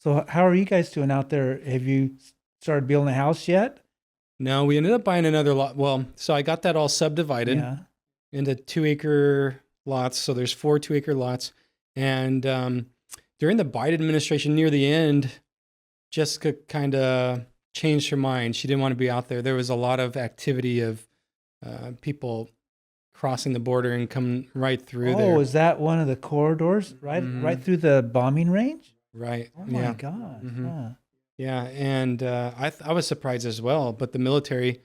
So how are you guys doing out there? Have you started building a house yet? No, we ended up buying another lot. Well, so I got that all subdivided Yeah. into 2 acre lots. So there's 4 2 acre lots. And during the Biden administration near the end, Jessica kind of changed her mind. She didn't want to be out there. There was a lot of activity of people crossing the border and coming right through Oh, there. is that one of the corridors right Hmm. through the bombing range? Right. Oh my Yeah. gosh. Hmm. Huh. Yeah. And I was surprised as well. But the military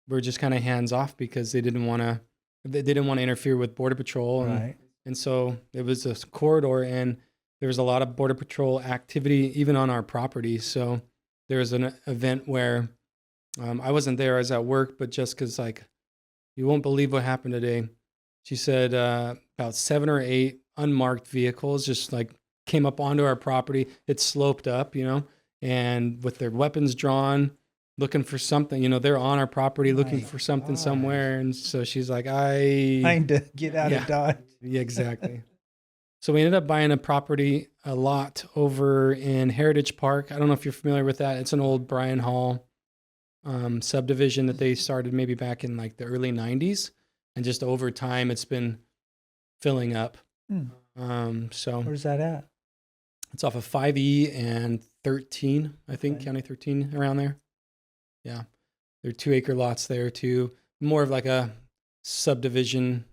were just kind of hands off because they didn't want to interfere with border patrol, Right. and so it was a corridor, and there was a lot of border patrol activity even on our property. So there was an event where I wasn't there, I was at work, but Jessica's like, you won't believe what happened today. She said about 7 or 8 unmarked vehicles just like came up onto our property. It sloped up, and with their weapons drawn, looking for something. They're on our property looking My for something gosh. somewhere. And so she's like, Trying to get out of yeah, Dodge. yeah, exactly. So we ended up buying a lot over in Heritage Park. I don't know if you're familiar with that. It's an old Bryan Hall subdivision that they started maybe back in like the early 90s. And just over time, it's been filling up. Hmm. So Where's that at? it's off of 5E and 13, I think, Okay. County 13, around there. Yeah. There are 2 acre lots there too. More of like a subdivision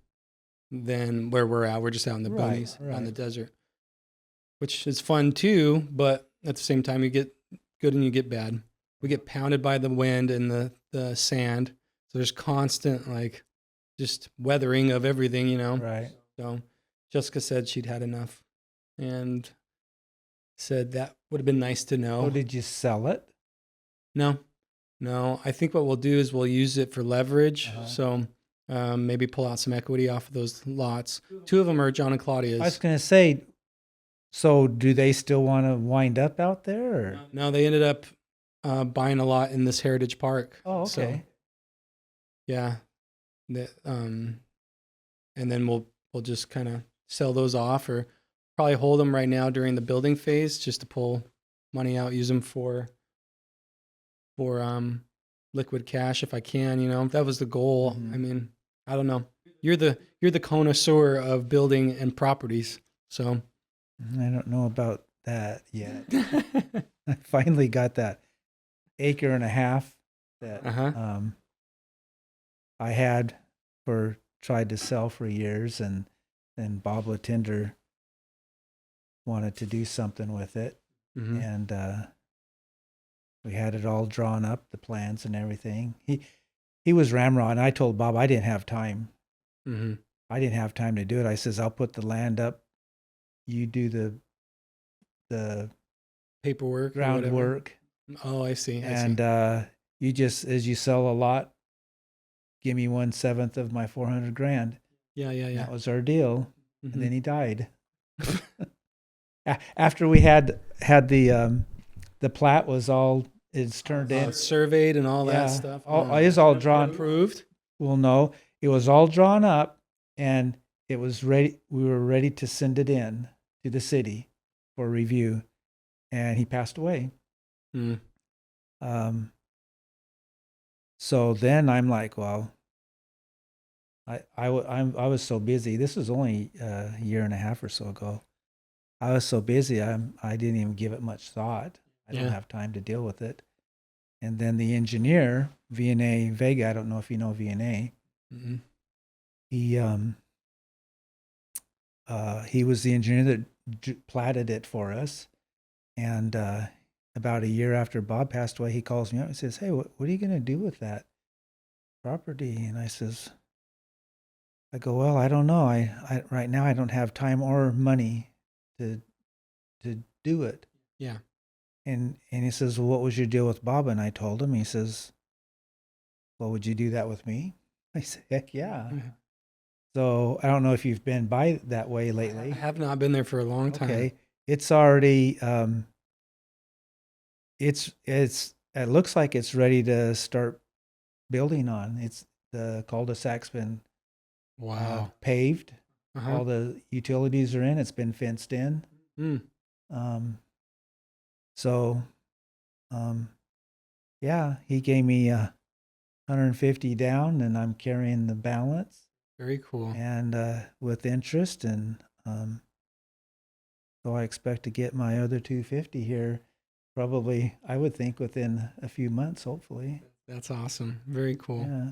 than where we're at. We're just out in the Right. boonies, out in the Right. desert, which is fun too. But at the same time, you get good and you get bad. We get pounded by the wind and the sand. So there's constant like just weathering of everything. Right. So Jessica said she'd had enough and said that would have been nice to So know. did you sell it? No, no. I think what we'll do is we'll use it for leverage. Uh-huh. So maybe pull out some equity off of those lots. 2 of them are John and I was Claudia's. going to say, so do they still want to wind up out there? Or? No, they ended up buying a lot in this Heritage Park. Oh, So okay. yeah, and then we'll just kind of sell those off, or probably hold them right now during the building phase just to pull money out, use them for liquid cash if I can. That was the goal. Mhm. I mean, I don't know. You're the connoisseur of building and properties, so I don't know about that yet. I finally got that acre and a half that uh-huh. I had tried to sell for years, and then Bob Latender wanted to do something with it, Hmm. and we had it all drawn up, the plans and everything. He was ramrod, and I told Bob I didn't have time. Hmm. I didn't have time to do it. I says I'll put the land up, you do the Paperwork or whatever. groundwork, Oh, I see. and you just as you sell a lot, give me 1/7 of my 400 grand. Yeah, yeah, And yeah. that was our deal. Hmm. And then he died. After we had the plat was all it's turned in. Surveyed and all that Yeah, stuff. it is all drawn. Approved. Well, no, it was all drawn up, and it was ready. We were ready to send it in to the city for review, and he passed away. Mm. Um, so then I'm like, well, I was so busy. This was only a year and a half or so ago. I was so busy. I didn't even give it much thought. I don't Yeah. have time to deal with it. And then the engineer, VNA Vega, I don't know if you know VNA. Mm-hmm. He was the engineer that platted it for us. And about a year after Bob passed away, he calls me up and says, "Hey, what are you going to do with that property?" And I go, "Well, I don't know. I right now I don't have time or money to do it." Yeah. And he says, "Well, what was your deal with Bob?" And I told him. He says, "Well, would you do that with me?" I said, "Heck yeah." Mm-hmm. So I don't know if you've been by that way lately. I have not been there for a long time. Okay, it's already it looks like it's ready to start building on. It's the cul-de-sac's been Wow. paved. Uh-huh. All the utilities are in. It's been fenced in. Mm. Um, So, yeah, he gave me 150 down, and I'm carrying the balance, Very cool. and with interest, and so I expect to get my other 250 here, probably, I would think within a few months, hopefully. That's awesome. Very cool. Yeah.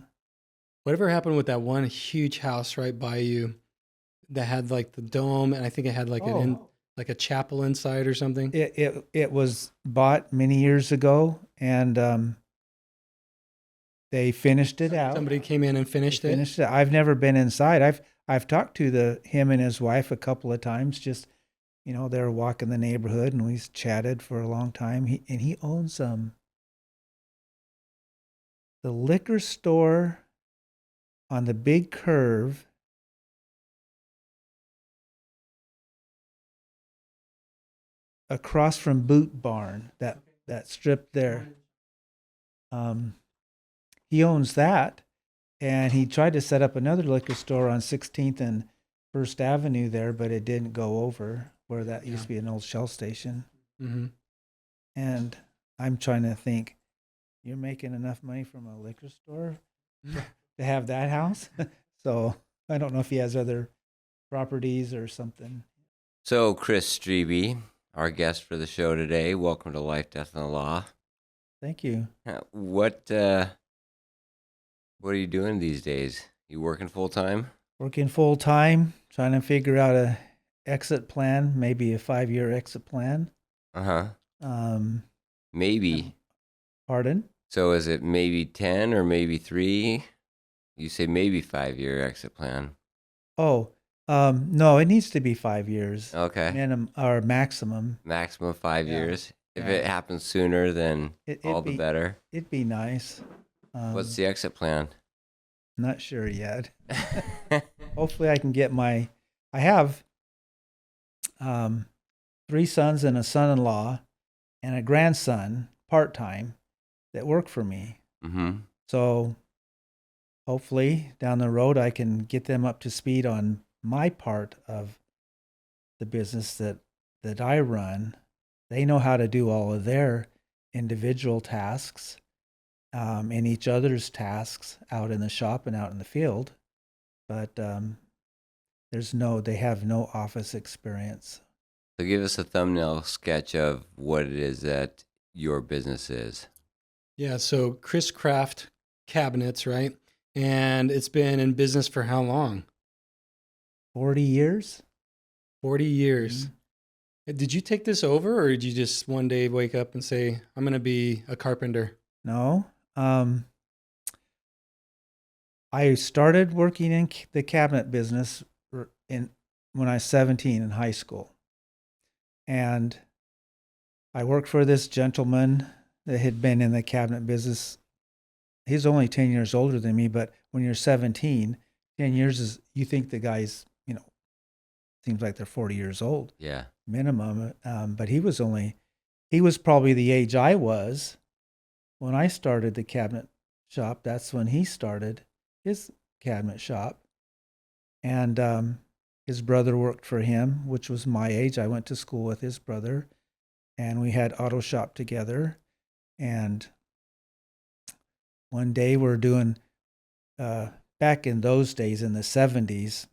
Whatever happened with that one huge house right by you that had like the dome, and I think it had like like a chapel inside or something? It was bought many years ago, and they finished it out. Somebody came in and finished it. Finished it. I've never been inside. I've talked to him and his wife a couple of times. Just they were walking the neighborhood, and we chatted for a long time. He owns the liquor store on the big curve across from Boot Barn, that strip there. He owns that, and he tried to set up another liquor store on 16th and First Avenue there, but it didn't go over where that used to be an old Shell station. Mm-hmm. And I'm trying to think, you're making enough money from a liquor store to have that house? So I don't know if he has other properties or something. So, Chris Strebe, our guest for the show today, welcome to Life, Death, and the Law. Thank you. What are you doing these days? You working full time? Working full time, trying to figure out a exit plan, maybe a 5-year exit plan. Maybe. Pardon? So is it maybe 10 or maybe 3? You say maybe 5-year exit plan. Oh, no, it needs to be 5 years. Okay. Minimum or maximum. Maximum 5 Yeah. years. If Yeah. it happens sooner, then It'd all the be- better. It'd be nice. What's the exit plan? Not sure yet. Hopefully I can get I have 3 sons and a son-in-law and a grandson part-time that work for me. Mm-hmm. So hopefully down the road I can get them up to speed on my part of the business that I run. They know how to do all of their individual tasks and each other's tasks out in the shop and out in the field. But they have no office experience. So give us a thumbnail sketch of what it is that your business is. Yeah, so Kris Kraft Cabinets, right? And it's been in business for how long? 40 years? 40 years. Mm-hmm. Did you take this over, or did you just one day wake up and say, I'm going to be a carpenter? No. I started working in the cabinet business when I was 17 in high school. And I worked for this gentleman that had been in the cabinet business. He's only 10 years older than me, but when you're 17, 10 years you think the guy's, seems like they're 40 years old. Yeah. Minimum. But he was probably the age I was when I started the cabinet shop. That's when he started his cabinet shop. And his brother worked for him, which was my age. I went to school with his brother, and we had auto shop together. And one day we're doing, back in those days in the 70s,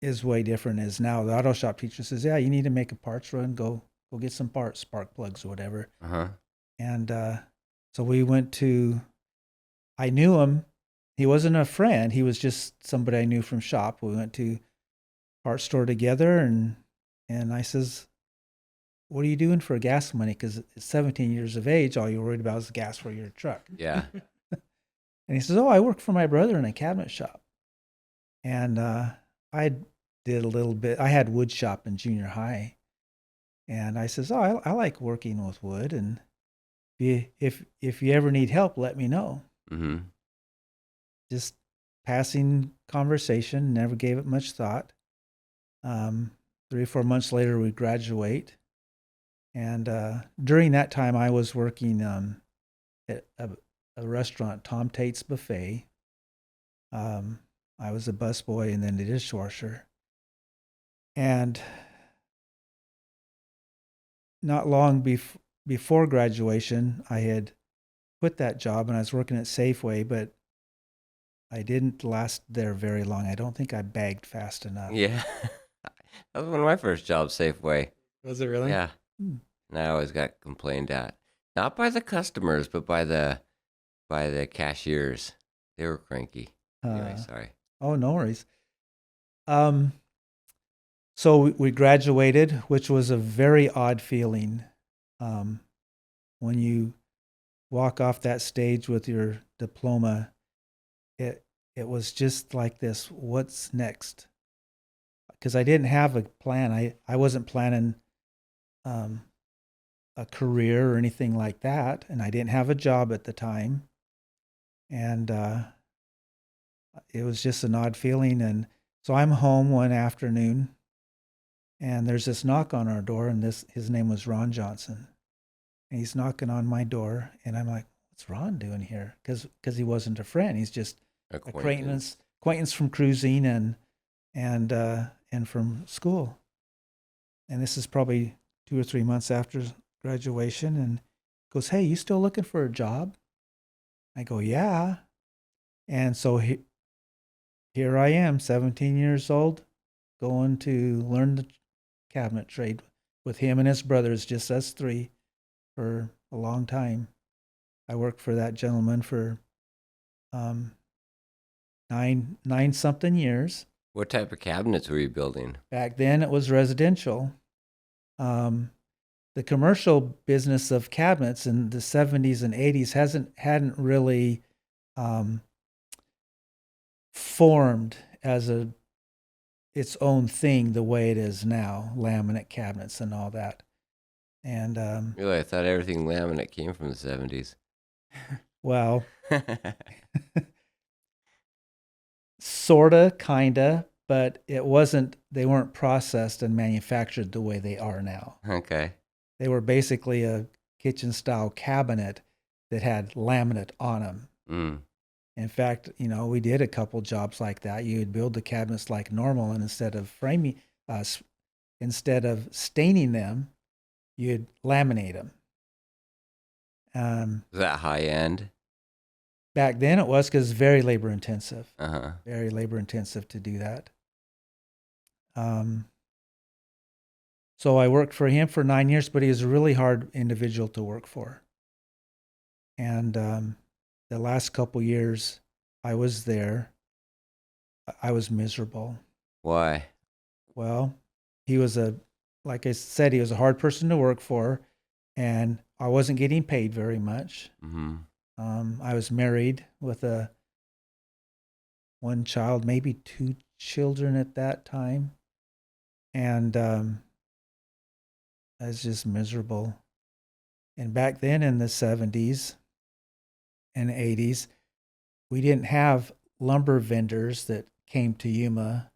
is way different as now. The auto shop teacher says, yeah, you need to make a parts run, go get some parts, spark plugs or whatever. And so we went I knew him. He wasn't a friend. He was just somebody I knew from shop. We went to parts store together, and I says, what are you doing for gas money? Because at 17 years of age, all you're worried about is gas for your truck. Yeah. And he says, oh, I work for my brother in a cabinet shop. And I did a little bit. I had wood shop in junior high. And I says, oh, I like working with wood. And if you ever need help, let me know. Mm-hmm. Just passing conversation, never gave it much thought. 3 or 4 months later, we graduate. And during that time, I was working at a restaurant, Tom Tate's Buffet. I was a busboy and then the dishwasher. And not long before graduation, I had quit that job and I was working at Safeway, but I didn't last there very long. I don't think I bagged fast enough. Yeah. That was one of my first jobs, Safeway. Was it really? Yeah. Hmm. And I always got complained at. Not by the customers, but by the cashiers. They were cranky. Anyway, sorry. Oh, no worries. So we graduated, which was a very odd feeling. When you walk off that stage with your diploma, it was just like this. What's next? Because I didn't have a plan. I wasn't planning a career or anything like that, and I didn't have a job at the time, and it was just an odd feeling. And so I'm home one afternoon, and there's this knock on our door, and his name was Ron Johnson, and he's knocking on my door, and I'm like, "What's Ron doing here?" Because he wasn't a friend; he's just acquaintance from cruising and from school. And this is probably 2 or 3 months after graduation, and goes, "Hey, you still looking for a job?" I go, "Yeah." And so here I am, 17 years old, going to learn the cabinet trade with him and his brothers, just us three, for a long time. I worked for that gentleman for nine something years. What type of cabinets were you building? Back then, it was residential. The commercial business of cabinets in the 70s and 80s hadn't really formed as its own thing the way it is now, laminate cabinets and all that. And Really, I thought everything laminate came from the 70s. well, sorta, kinda, but it wasn't. They weren't processed and manufactured the way they are now. Okay. They were basically a kitchen style cabinet that had laminate on them. Mm. In fact, we did a couple jobs like that. You would build the cabinets like normal, and instead of staining them, you'd laminate them. Was that high end? Back then it was, because it's very labor intensive. Uh-huh. Very labor intensive to do that. So I worked for him for 9 years, but he was a really hard individual to work for. And the last couple years I was there, I was miserable. Why? Well, he was like I said, he was a hard person to work for, and I wasn't getting paid very much. Mm-hmm. I was married with one child, maybe 2 children at that time, and I was just miserable. And back then in the 70s and 80s, we didn't have lumber vendors that came to Yuma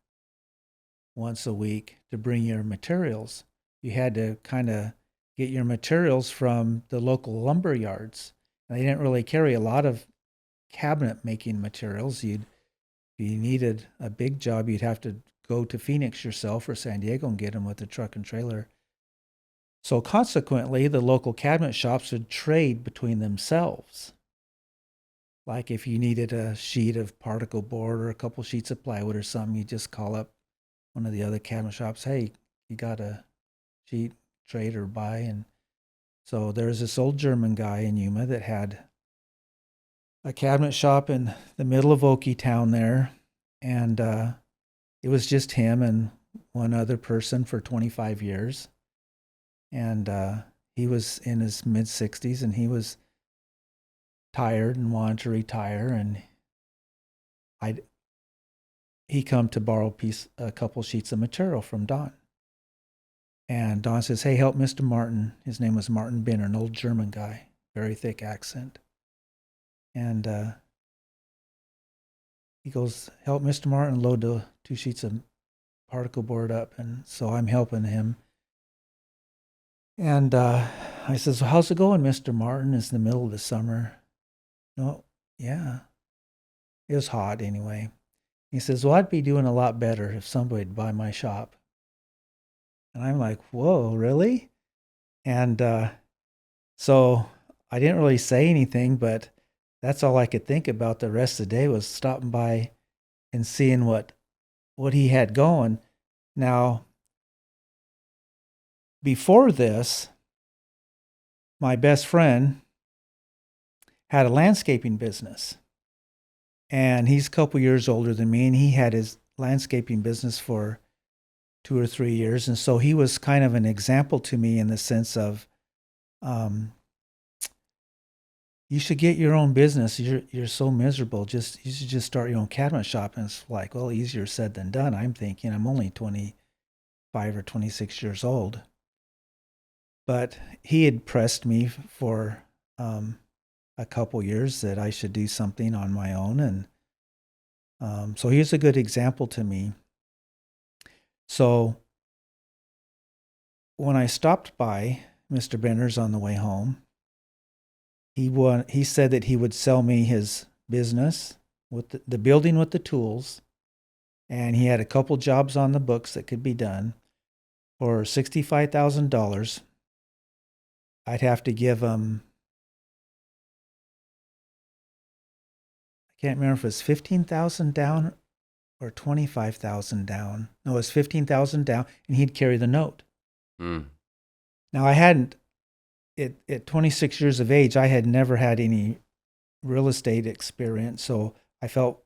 once a week to bring your materials. You had to kind of get your materials from the local lumber yards. And they didn't really carry a lot of cabinet making materials. If you needed a big job, you'd have to go to Phoenix yourself or San Diego and get them with a truck and trailer. So consequently, the local cabinet shops would trade between themselves. Like if you needed a sheet of particle board or a couple sheets of plywood or something, you just call up one of the other cabinet shops. Hey, you got a sheet, trade or buy? And so there's this old German guy in Yuma that had a cabinet shop in the middle of Okie Town there. And it was just him and one other person for 25 years. And he was in his mid-60s, and he was tired and wanted to retire. And he come to borrow a couple sheets of material from Don. And Don says, "Hey, help Mr. Martin." His name was Martin Binner, an old German guy, very thick accent. And he goes, "Help Mr. Martin load the 2 sheets of particle board up." And so I'm helping him. And I says, "Well, how's it going, Mr. Martin?" It's in the middle of the summer. "No, yeah. It was hot anyway." He says, "Well, I'd be doing a lot better if somebody'd buy my shop." And I'm like, "Whoa, really?" And so I didn't really say anything, but that's all I could think about the rest of the day was stopping by and seeing what he had going. Now, before this, my best friend had a landscaping business. And he's a couple years older than me, and he had his landscaping business for 2 or 3 years. And so he was kind of an example to me in the sense of, you should get your own business. You're so miserable. You should just start your own cabinet shop. And it's like, well, easier said than done. I'm thinking I'm only 25 or 26 years old. But he had pressed me for a couple years that I should do something on my own. And so he's a good example to me. So when I stopped by Mr. Benner's on the way home, he said that he would sell me his business with the building with the tools, and he had a couple jobs on the books that could be done for $65,000. I'd have to give him, I can't remember if it was 15,000 down or 25,000 down. No, it was 15,000 down, and he'd carry the note. Now, I hadn't, at 26 years of age, I had never had any real estate experience, so I felt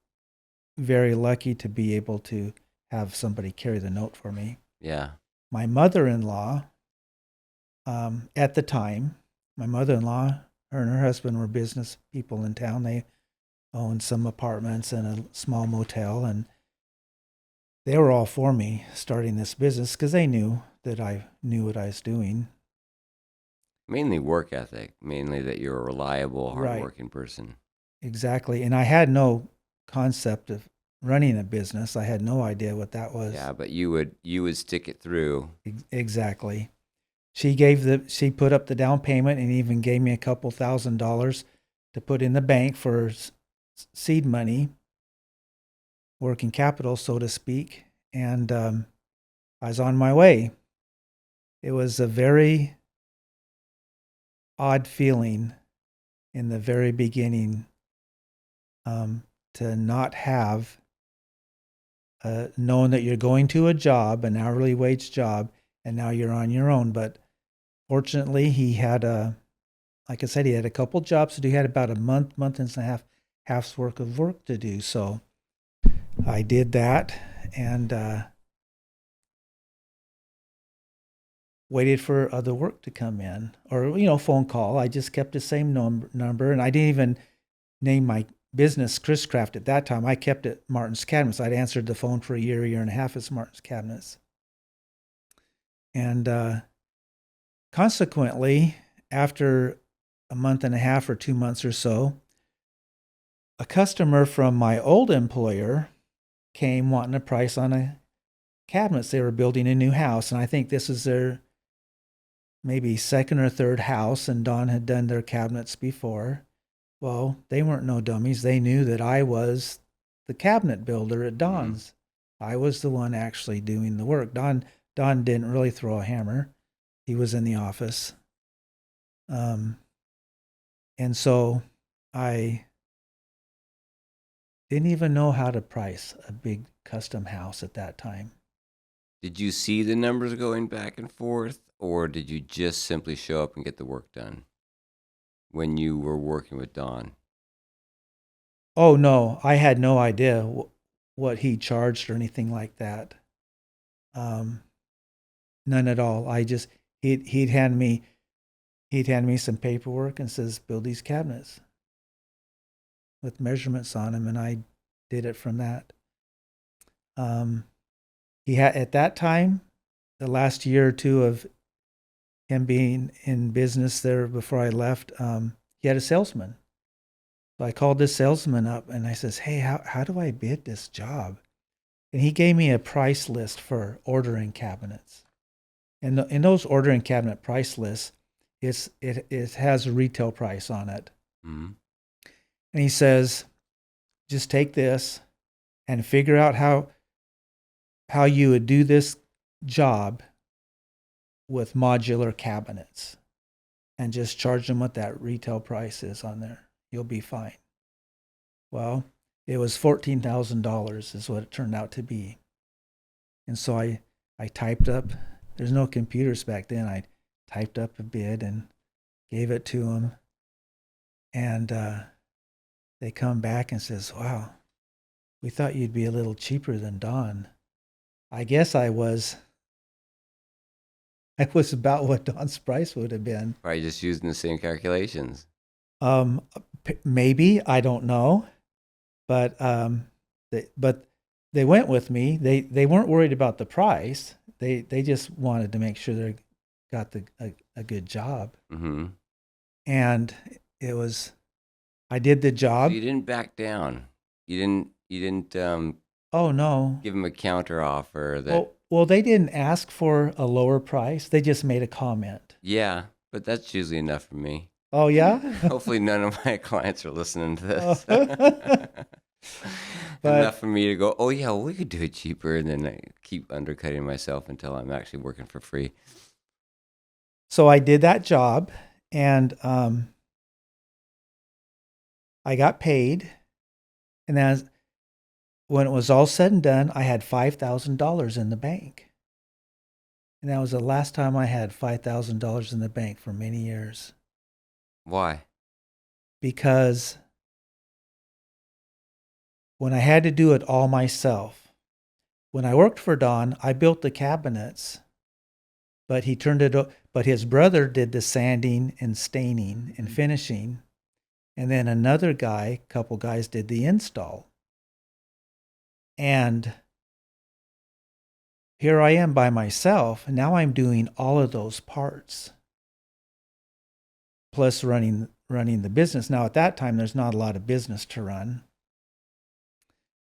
very lucky to be able to have somebody carry the note for me. Yeah. My mother-in-law, at the time, her and her husband were business people in town. They owned some apartments and a small motel, and they were all for me starting this business because they knew that I knew what I was doing. Mainly work ethic, mainly that you're a reliable, hardworking person. Exactly. And I had no concept of running a business. I had no idea what that was. Yeah, but you would stick it through. Exactly. She put up the down payment and even gave me a couple $1,000s to put in the bank for seed money, working capital, so to speak. And I was on my way. It was a very odd feeling in the very beginning to not have known that you're going to a job, an hourly wage job, and now you're on your own. But fortunately, he had like I said, he had a couple jobs to do. He had about a month and a half's worth of work to do. So I did that and waited for other work to come in, or phone call. I just kept the same number, and I didn't even name my business Kris Kraft at that time. I kept it Martin's Cabinets. I'd answered the phone for a year and a half as Martin's Cabinets. And consequently, after a month and a half or 2 months or so, a customer from my old employer came wanting a price on a cabinets. They were building a new house, and I think this is their maybe second or third house, and Don had done their cabinets before. Well, they weren't no dummies. They knew that I was the cabinet builder at Don's. I was the one actually doing the work. Don didn't really throw a hammer. He was in the office. And so I didn't even know how to price a big custom house at that time. Did you see the numbers going back and forth, or did you just simply show up and get the work done when you were working with Don? Oh, no, I had no idea what he charged or anything like that. None at all. He'd hand me some paperwork and says, build these cabinets with measurements on them, and I did it from that. He had, at that time, the last year or two of him being in business there before I left, he had a salesman. So I called this salesman up and I says, hey, how do I bid this job? And he gave me a price list for ordering cabinets. And in those ordering cabinet price lists, it has a retail price on it. Mm-hmm. And he says, just take this and figure out how you would do this job with modular cabinets and just charge them what that retail price is on there. You'll be fine. Well, it was $14,000 is what it turned out to be. And so I typed up, there's no computers back then. I typed up a bid and gave it to them. And they come back and says, wow, we thought you'd be a little cheaper than Don. I guess I was about what Don's price would have been. Probably just using the same calculations. Maybe, I don't know. But they went with me. They weren't worried about the price. They just wanted to make sure they got a good job. Mm-hmm. And I did the job. So you didn't back down. You didn't. Oh no. Give them a counter offer that. Well, they didn't ask for a lower price. They just made a comment. Yeah, but that's usually enough for me. Oh yeah. Hopefully, none of my clients are listening to this. But, enough for me to go, oh yeah, well, we could do it cheaper, and then I keep undercutting myself until I'm actually working for free. So I did that job, and I got paid, and then when it was all said and done, I had $5,000 in the bank, and that was the last time I had $5,000 in the bank for many years. Why? Because when I had to do it all myself, when I worked for Don, I built the cabinets, but his brother did the sanding and staining and finishing, and then another couple guys did the install. And here I am by myself, and now I'm doing all of those parts, plus running the business. Now at that time, there's not a lot of business to run.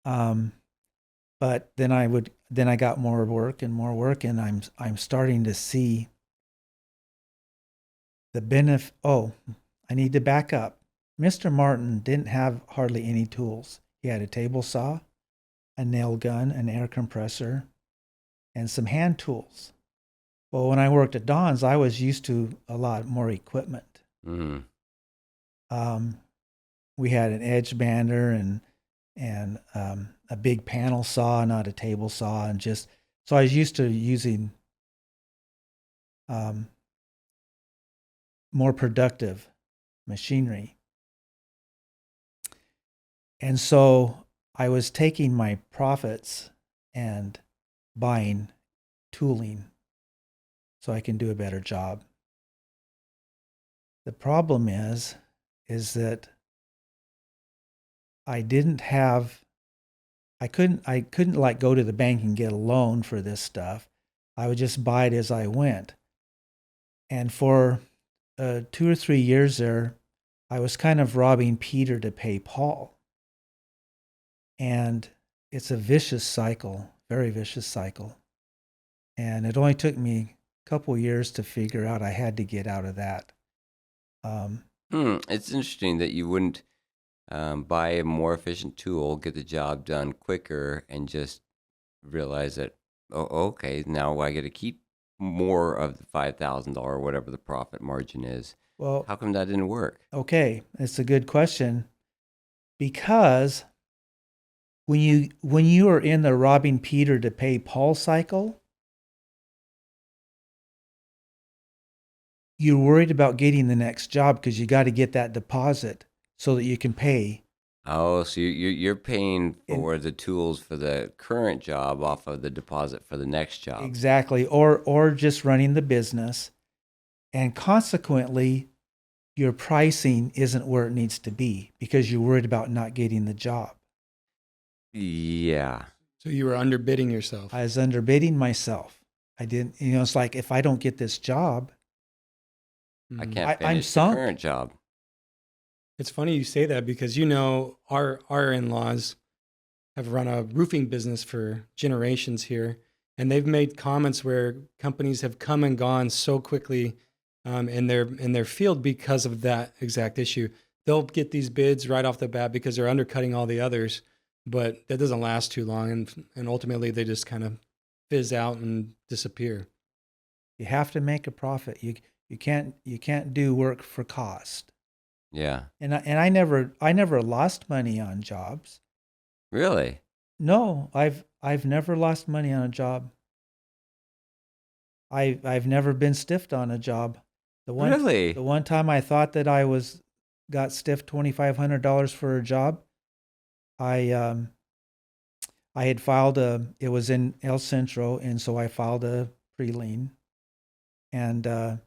But then I got more work, and I'm starting to see the benefit. Oh, I need to back up. Mr. Martin didn't have hardly any tools. He had a table saw, a nail gun, an air compressor, and some hand tools. Well, when I worked at Don's, I was used to a lot more equipment. Mm. We had an edge bander and a big panel saw, not a table saw, and so I was used to using more productive machinery. And so I was taking my profits and buying tooling so I can do a better job. The problem is that I couldn't like go to the bank and get a loan for this stuff. I would just buy it as I went. And for 2 or 3 years there, I was kind of robbing Peter to pay Paul. And it's a vicious cycle, very vicious cycle. And it only took me a couple years to figure out I had to get out of that. It's interesting that you wouldn't buy a more efficient tool, get the job done quicker, and just realize that, oh, okay, now I get to keep more of the $5,000 or whatever the profit margin is. Well, how come that didn't work? Okay, it's a good question. Because when you are in the robbing Peter to pay Paul cycle, you're worried about getting the next job because you got to get that deposit so that you can pay. Oh, so you're paying for the tools for the current job off of the deposit for the next job. Exactly, or just running the business, and consequently, your pricing isn't where it needs to be because you're worried about not getting the job. Yeah. So you were underbidding yourself. I was underbidding myself. I didn't, it's like if I don't get this job, I can't finish I'm the sunk. current job. It's funny you say that because our in-laws have run a roofing business for generations here, and they've made comments where companies have come and gone so quickly in their field because of that exact issue. They'll get these bids right off the bat because they're undercutting all the others, but that doesn't last too long, and ultimately they just kind of fizz out and disappear. You have to make a profit. You can't do work for cost. Yeah. And I never lost money on jobs. Really? No, I've never lost money on a job. I've never been stiffed on a job. The Really? one time I thought that got stiffed $2,500 for a job, I I had filed it was in El Centro, and so I filed a pre-lien. And I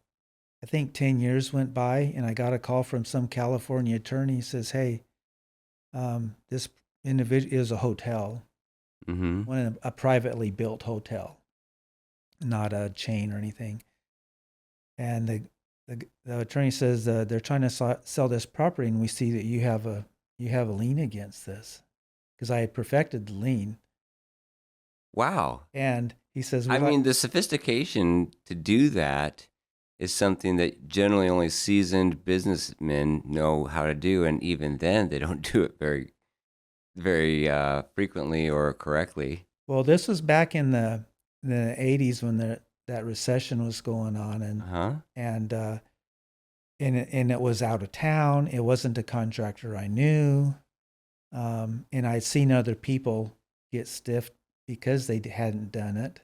think 10 years went by, and I got a call from some California attorney. He says, "Hey, this individual is a hotel, Mm-hmm. a privately built hotel, not a chain or anything." And the attorney says they're trying to sell this property, and we see that you have a lien against this, because I had perfected the lien. Wow. And he says, I mean, the sophistication to do that is something that generally only seasoned businessmen know how to do, and even then, they don't do it very, very frequently or correctly. Well, this was back in the 80s when that recession was going on, and it was out of town. It wasn't a contractor I knew, and I'd seen other people get stiffed because they hadn't done it.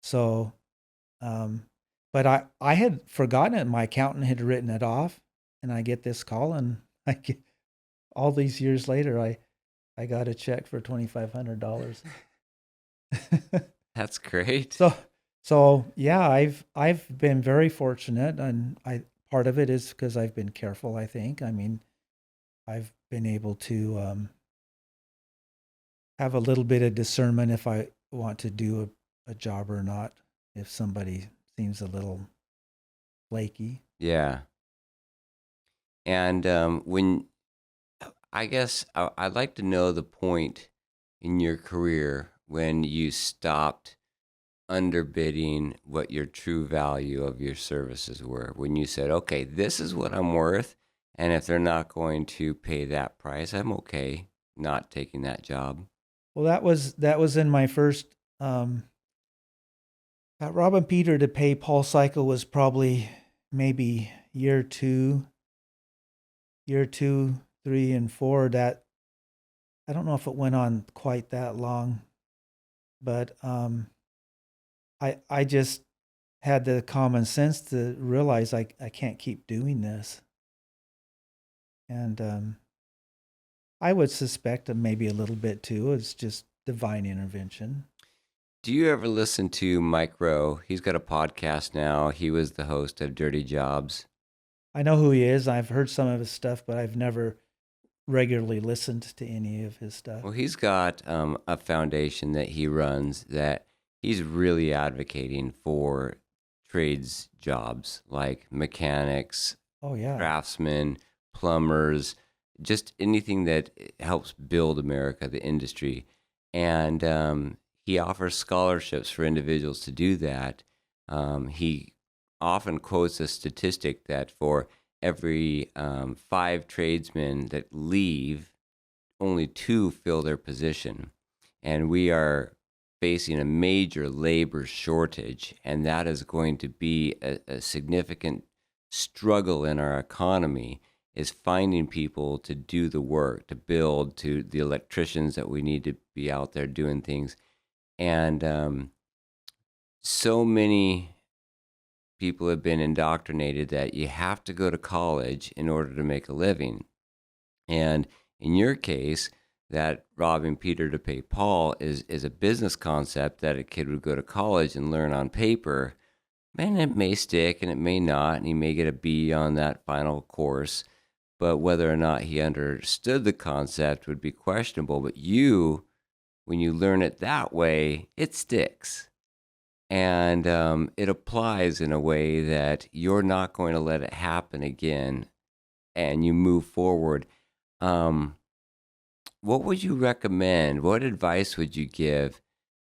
So, but I had forgotten it. My accountant had written it off, and I get this call, and all these years later, I got a check for $2,500. That's great. So yeah, I've been very fortunate, and part of it is because I've been careful, I think. I mean, I've been able to have a little bit of discernment if I want to do a job or not, if somebody seems a little flaky. Yeah. And I guess I'd like to know the point in your career when you stopped underbidding what your true value of your services were. When you said, okay, this is what I'm worth, and if they're not going to pay that price, I'm okay not taking that job. Well, that was in my first Rob and Peter to pay Paul cycle was probably maybe year 2, 3, and 4. That I don't know if it went on quite that long, but I just had the common sense to realize I can't keep doing this, and I would suspect that maybe a little bit too. It's just divine intervention. Do you ever listen to Mike Rowe? He's got a podcast now. He was the host of Dirty Jobs. I know who he is. I've heard some of his stuff, but I've never regularly listened to any of his stuff. Well, he's got a foundation that he runs that he's really advocating for trades jobs like mechanics, Oh yeah, craftsmen, plumbers, just anything that helps build America, the industry. And he offers scholarships for individuals to do that. He often quotes a statistic that for every 5 tradesmen that leave, only 2 fill their position. And we are facing a major labor shortage, and that is going to be a significant struggle in our economy, is finding people to do the work, to build, to the electricians that we need to be out there doing things. And so many people have been indoctrinated that you have to go to college in order to make a living. And in your case, that robbing Peter to pay Paul is a business concept that a kid would go to college and learn on paper. Man, it may stick and it may not, and he may get a B on that final course. But whether or not he understood the concept would be questionable. But when you learn it that way, it sticks. And it applies in a way that you're not going to let it happen again, and you move forward. What would you recommend? What advice would you give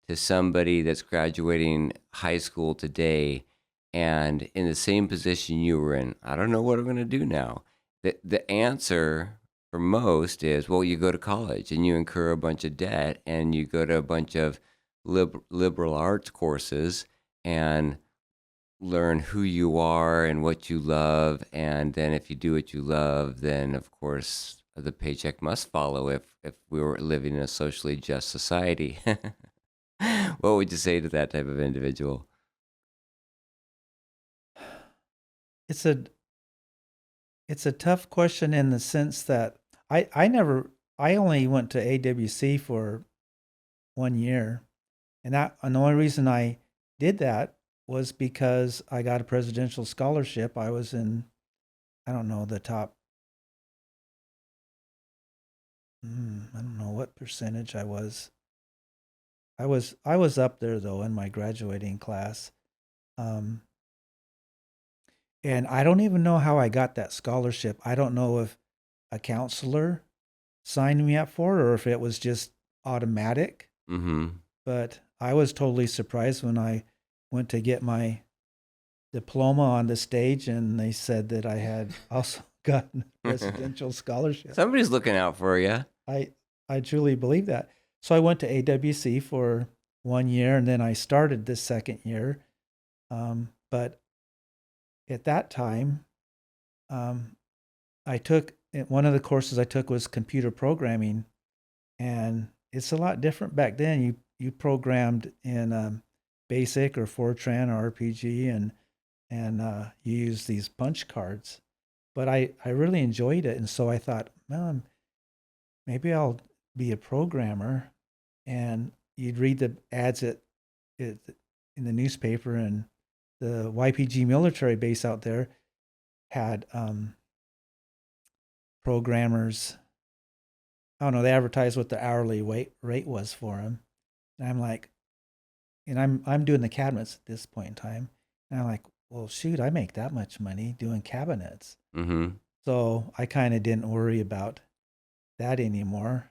to somebody that's graduating high school today and in the same position you were in? I don't know what I'm going to do now. The answer for most is, well, you go to college and you incur a bunch of debt and you go to a bunch of liberal arts courses, and learn who you are and what you love, and then if you do what you love, then of course the paycheck must follow if we were living in a socially just society. What would you say to that type of individual? It's a it's a tough question in the sense that I only went to AWC for 1 year, and the only reason I did that was because I got a presidential scholarship. I was in, I don't know, the top, I don't know what percentage I was. I was up there though in my graduating class. Um, and I don't even know how I got that scholarship. I don't know if a counselor signed me up for it or if it was just automatic. Mm-hmm. But I was totally surprised when I went to get my diploma on the stage and they said that I had also gotten a presidential scholarship. Somebody's looking out for you. I truly believe that. So I went to AWC for 1 year and then I started this second year. But at that time, um, I took one of the courses I took was computer programming, and it's a lot different back then. You programmed in BASIC or Fortran or RPG, and you use these punch cards. But I really enjoyed it, and so I thought, well, maybe I'll be a programmer. And you'd read the ads in the newspaper, and the YPG military base out there had programmers. I don't know. They advertised what the hourly rate was for them, and I'm like, and I'm doing the cabinets at this point in time, and I'm like, well, shoot, I make that much money doing cabinets, Mm-hmm. so I kind of didn't worry about that anymore.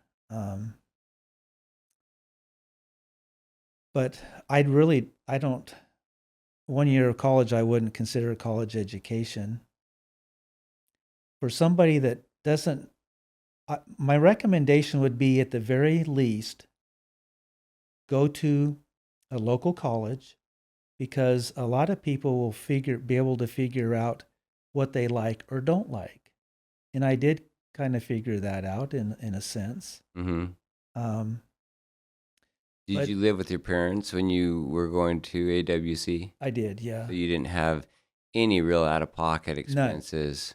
But I don't. 1 year of college, I wouldn't consider a college education for somebody that doesn't. My recommendation would be, at the very least, go to a local college, because a lot of people will be able to figure out what they like or don't like. And I did kind of figure that out in a sense. Mm-hmm. Um, Did but you live with your parents when you were going to AWC? I did, yeah. So you didn't have any real out-of-pocket None. expenses,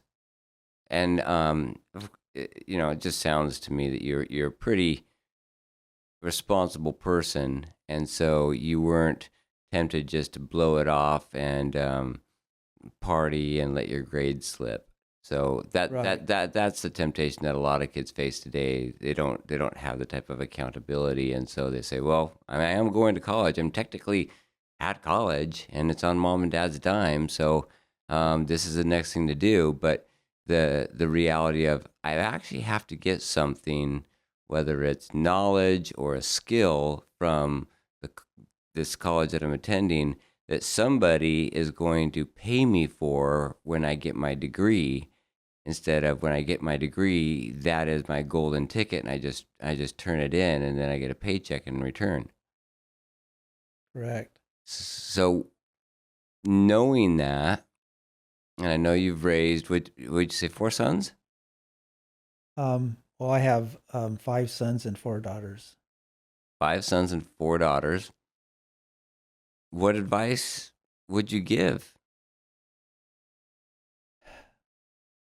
and it just sounds to me that you're a pretty responsible person, and so you weren't tempted just to blow it off and party and let your grades slip. So Right. that's the temptation that a lot of kids face today. They don't have the type of accountability, and so they say, "Well, I am going to college. I'm technically at college, and it's on mom and dad's dime. So this is the next thing to do." But the reality of, I actually have to get something, whether it's knowledge or a skill from this college that I'm attending, that somebody is going to pay me for when I get my degree, instead of when I get my degree, that is my golden ticket, and I just turn it in, and then I get a paycheck in return. Correct. So knowing that, and I know you've raised, would you say 4 sons? Well, I have 5 sons and 4 daughters. 5 sons and 4 daughters. What advice would you give?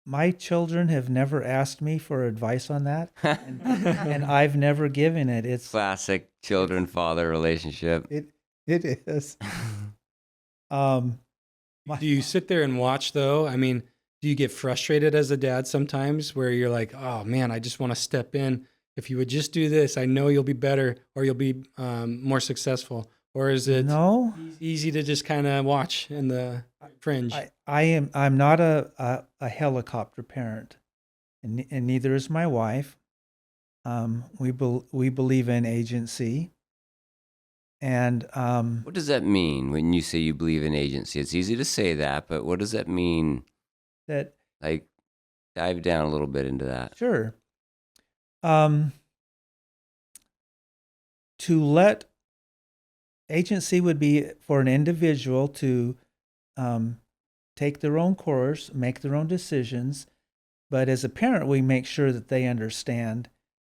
My children have never asked me for advice on that, and I've never given it. Classic children-father relationship. It is. Um, my, Do you sit there and watch though? I mean, do you get frustrated as a dad sometimes where you're like, oh man, I just want to step in. If you would just do this, I know you'll be better or you'll be more successful. Or is it no, easy to just kind of watch in the fringe? I'm not a helicopter parent, and neither is my wife. We believe in agency, and What does that mean when you say you believe in agency? It's easy to say that, but what does that mean? that Like, dive down a little bit into that. sure. Um, to let Agency would be for an individual to take their own course, make their own decisions. But as a parent, we make sure that they understand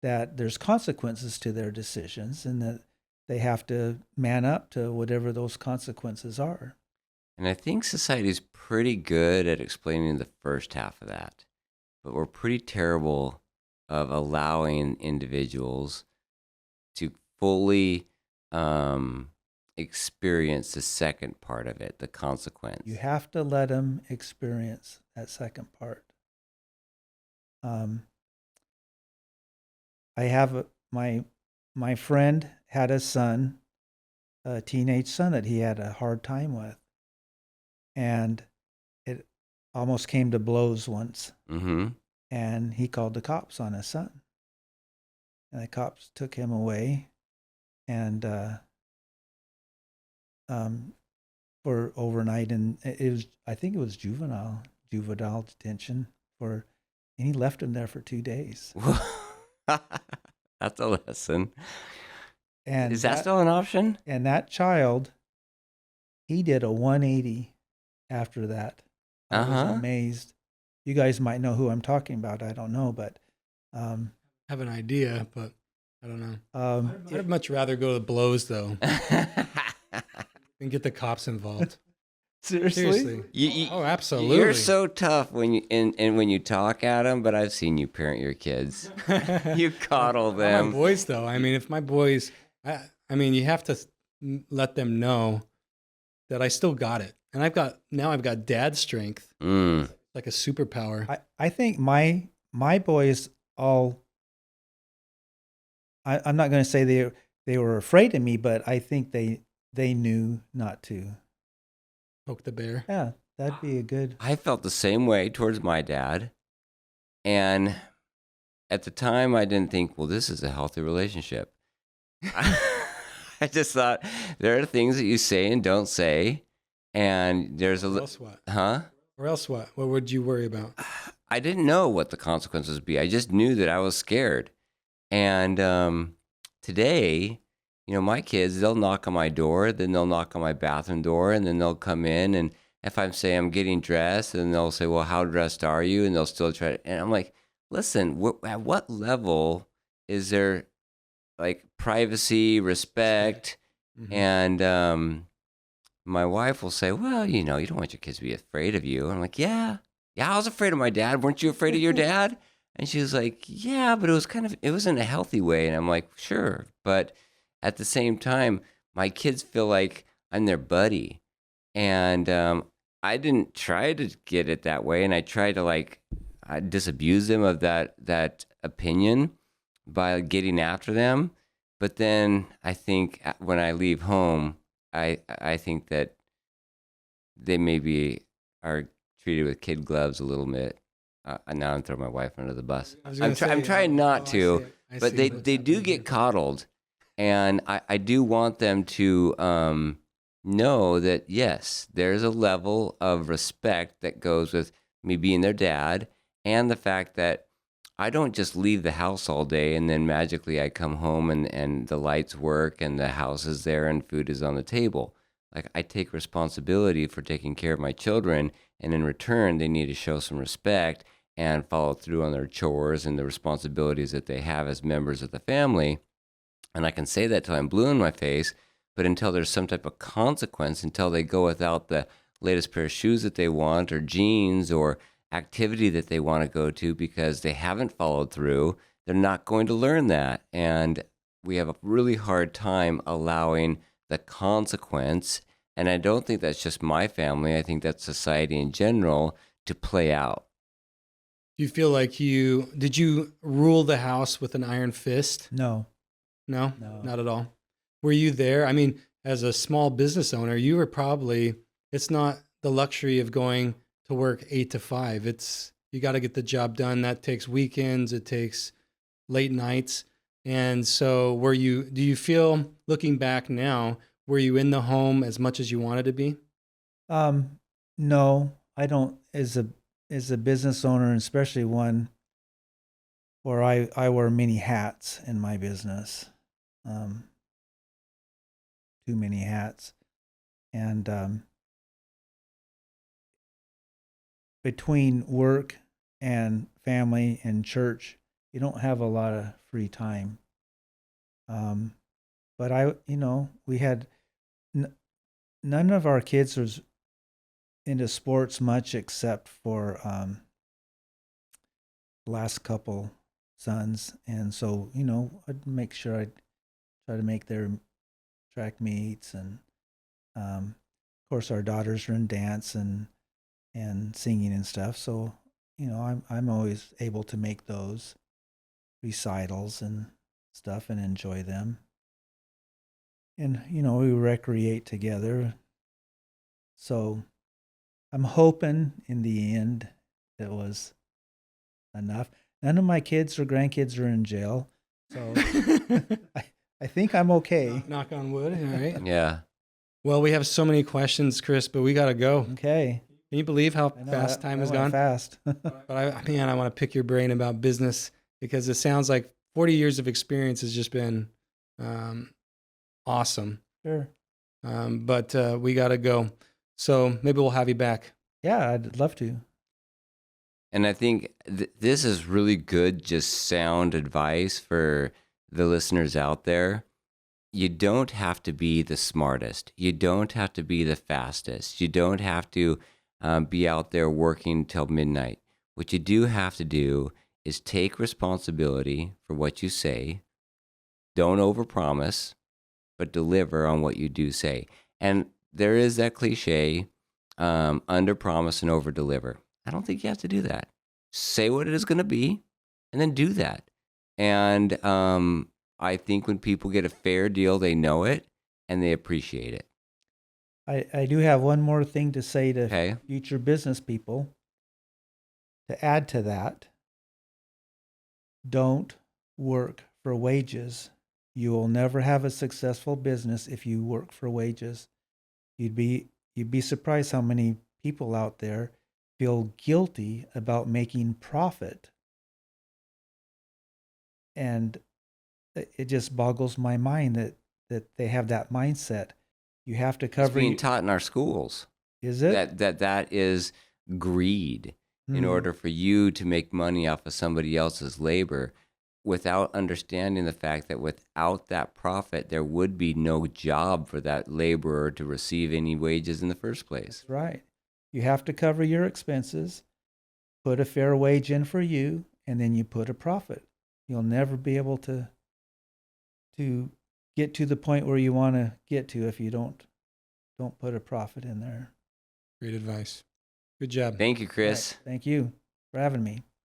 that there's consequences to their decisions and that they have to man up to whatever those consequences are. And I think society's pretty good at explaining the first half of that, but we're pretty terrible of allowing individuals to fully experience the second part of it, the consequence. You have to let them experience that second part. I have my friend had a son, a teenage son that he had a hard time with, and it almost came to blows once. Mm-hmm. And he called the cops on his son, and the cops took him away, and for overnight, and I think it was juvenile detention and he left him there for 2 days. That's a lesson. And is that still an option? And that child, he did a 180 after that. I was amazed. You guys might know who I'm talking about. I don't know, but I have an idea, but I don't know. I'd much rather go to blows though, and get the cops involved. Seriously? Oh, absolutely. You're so tough when you talk at them, but I've seen you parent your kids. You coddle them. My boys, though. I mean, if my boys, I mean, you have to let them know that I still got it, and I've got dad strength, like a superpower. I think my boys all. I'm not going to say they were afraid of me, but I think they knew not to poke the bear. Yeah, that'd be a good. I felt the same way towards my dad. And at the time, I didn't think, well, this is a healthy relationship. I just thought there are things that you say and don't say. And there's a... Or else what? Huh? Or else what? What would you worry about? I didn't know what the consequences would be. I just knew that I was scared. And today... You know, my kids, they'll knock on my door, then they'll knock on my bathroom door, and then they'll come in. And if I'm saying I'm getting dressed, then they'll say, well, how dressed are you? And they'll still try to, and I'm like, listen, at what level is there like privacy, respect? Mm-hmm. And my wife will say, well, you know, you don't want your kids to be afraid of you. And I'm like, yeah, I was afraid of my dad. Weren't you afraid of your dad? And she was like, yeah, but it was in a healthy way. And I'm like, sure. But at the same time, my kids feel like I'm their buddy. And I didn't try to get it that way. And I tried to I disabuse them of that opinion by getting after them. But then I think when I leave home, I think that they maybe are treated with kid gloves a little bit. Now I'm throwing my wife under the bus. I'm trying not to, but they do get coddled. And I do want them to know that, yes, there's a level of respect that goes with me being their dad, and the fact that I don't just leave the house all day and then magically I come home and the lights work and the house is there and food is on the table. Like, I take responsibility for taking care of my children, and in return, they need to show some respect and follow through on their chores and the responsibilities that they have as members of the family. And I can say that till I'm blue in my face, but until there's some type of consequence, until they go without the latest pair of shoes that they want, or jeans, or activity that they want to go to because they haven't followed through, they're not going to learn that. And we have a really hard time allowing the consequence. And I don't think that's just my family. I think that's society in general to play out. Do you feel like did you rule the house with an iron fist? No, not at all. Were you there? I mean, as a small business owner, you were probably, it's not the luxury of going to work 8 to 5. You got to get the job done. That takes weekends. It takes late nights. And so do you feel, looking back now, were you in the home as much as you wanted to be? No, I don't. As a business owner, and especially one where I wear many hats in my business, too many hats, and between work and family and church, you don't have a lot of free time. But we had none of our kids was into sports much except for last couple sons, and so I'd make sure I'd try to make their track meets, and of course our daughters are in dance and singing and stuff. So I'm always able to make those recitals and stuff and enjoy them. And we recreate together. So I'm hoping in the end it was enough. None of my kids or grandkids are in jail, so I think I'm okay. Knock on wood. All right. Yeah. Well, we have so many questions, Chris, but we got to go. Okay. Can you believe how I know, fast time has went gone? fast. But I want to pick your brain about business, because it sounds like 40 years of experience has just been awesome. Sure. But we got to go. So maybe we'll have you back. Yeah, I'd love to. And I think this is really good, just sound advice for the listeners out there. You don't have to be the smartest. You don't have to be the fastest. You don't have to be out there working till midnight. What you do have to do is take responsibility for what you say. Don't overpromise, but deliver on what you do say. And there is that cliche, underpromise and overdeliver. I don't think you have to do that. Say what it is going to be, and then do that. And I think when people get a fair deal, they know it and they appreciate it. I do have one more thing to say to Okay. future business people. To add to that, don't work for wages. You will never have a successful business if you work for wages. You'd be surprised how many people out there feel guilty about making profit. And it just boggles my mind that they have that mindset. You have to It's cover. being taught in our schools. Is it? That is greed. In order for you to make money off of somebody else's labor, without understanding the fact that without that profit, there would be no job for that laborer to receive any wages in the first place. That's right. You have to cover your expenses, put a fair wage in for you, and then you put a profit. You'll never be able to get to the point where you want to get to if you don't put a profit in there. Great advice. Good job. Thank you, Chris. Right. Thank you for having me.